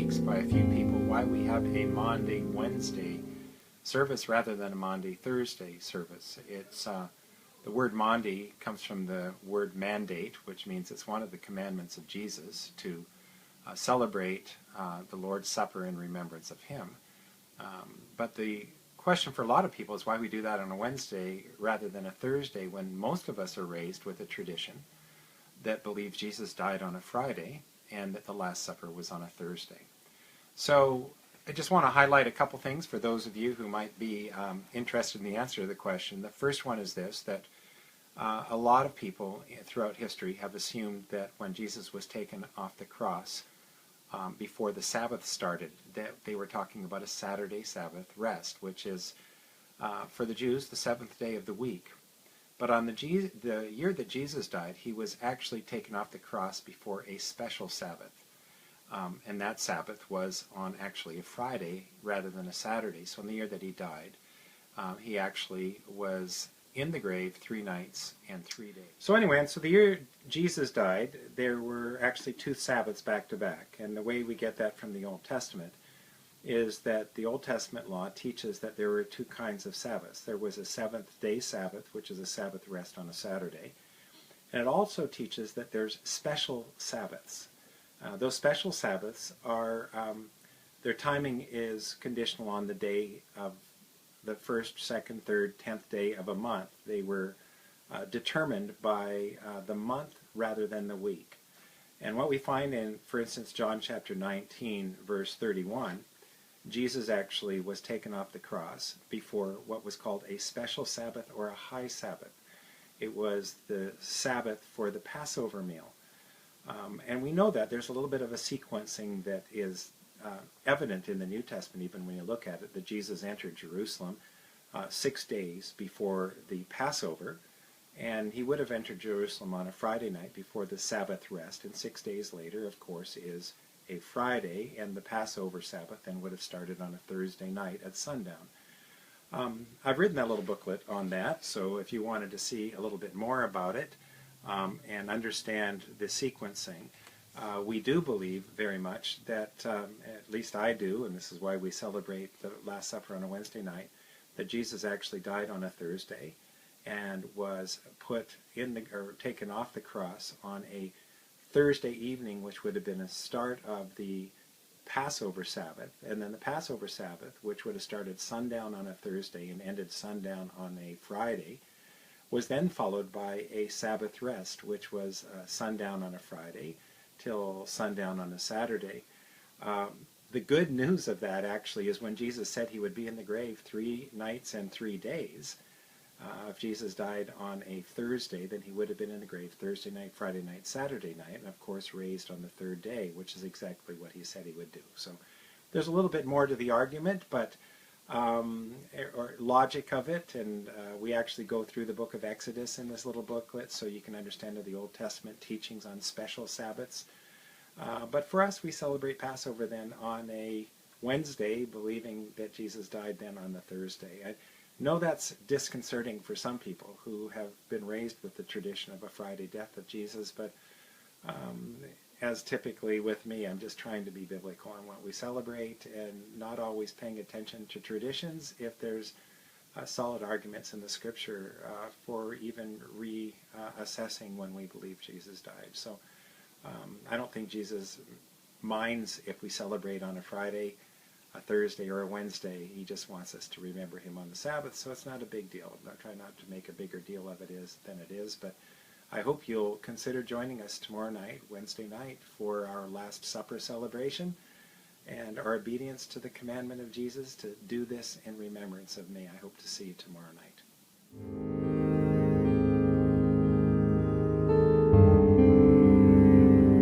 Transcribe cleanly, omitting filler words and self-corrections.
weeks by a few people why we have a Maundy Wednesday service rather than a Maundy Thursday service. It's the word Maundy comes from the word mandate, which means it's one of the commandments of Jesus to celebrate the Lord's Supper in remembrance of Him. But the question for a lot of people is why we do that on a Wednesday rather than a Thursday, when most of us are raised with a tradition that believes Jesus died on a Friday and that the Last Supper was on a Thursday. So I just want to highlight a couple things for those of you who might be interested in the answer to the question. The first one is this, that a lot of people throughout history have assumed that when Jesus was taken off the cross before the Sabbath started, that they were talking about a Saturday Sabbath rest, which is, for the Jews, the seventh day of the week. But on the year that Jesus died, he was actually taken off the cross before a special Sabbath. And that Sabbath was on actually a Friday rather than a Saturday. So in the year that he died, he actually was in the grave 3 nights and 3 days. So anyway, and so the year Jesus died, there were actually 2 Sabbaths back to back. And the way we get that from the Old Testament is that the Old Testament law teaches that there were 2 kinds of Sabbaths. There was a seventh-day Sabbath, which is a Sabbath rest on a Saturday. And it also teaches that there's special Sabbaths. Those special Sabbaths are, their timing is conditional on the day of the 1st, 2nd, 3rd, 10th day of a month. They were determined by the month rather than the week. And what we find in, for instance, John chapter 19, verse 31, Jesus actually was taken off the cross before what was called a special Sabbath or a high Sabbath. It was the Sabbath for the Passover meal. And we know that there's a little bit of a sequencing that is evident in the New Testament, even when you look at it, that Jesus entered Jerusalem 6 days before the Passover, and he would have entered Jerusalem on a Friday night before the Sabbath rest, and 6 days later, of course, is a Friday, and the Passover Sabbath then would have started on a Thursday night at sundown. I've written that little booklet on that, so if you wanted to see a little bit more about it and understand the sequencing, we do believe very much that, at least I do, and this is why we celebrate the Last Supper on a Wednesday night, that Jesus actually died on a Thursday and was put in the, or taken off the cross on a Thursday evening, which would have been a start of the Passover Sabbath, and then the Passover Sabbath, which would have started sundown on a Thursday and ended sundown on a Friday, was then followed by a Sabbath rest, which was sundown on a Friday till sundown on a Saturday. The good news of that actually is when Jesus said he would be in the grave 3 nights and 3 days. If Jesus died on a Thursday, then he would have been in the grave Thursday night, Friday night, Saturday night, and of course raised on the 3rd day, which is exactly what he said he would do. So there's a little bit more to the argument, but or logic of it, and we actually go through the book of Exodus in this little booklet so you can understand the Old Testament teachings on special Sabbaths. But for us, we celebrate Passover then on a Wednesday, believing that Jesus died then on the Thursday. I know that's disconcerting for some people who have been raised with the tradition of a Friday death of Jesus, but as typically with me, I'm just trying to be biblical on what we celebrate and not always paying attention to traditions if there's solid arguments in the Scripture for even reassessing when we believe Jesus died. So I don't think Jesus minds if we celebrate on a Friday, a Thursday, or a Wednesday. He just wants us to remember him on the Sabbath, so it's not a big deal. I try not to make a bigger deal of it than it is, but I hope you'll consider joining us tomorrow night, Wednesday night, for our Last Supper celebration and our obedience to the commandment of Jesus to do this in remembrance of me. I hope to see you tomorrow night.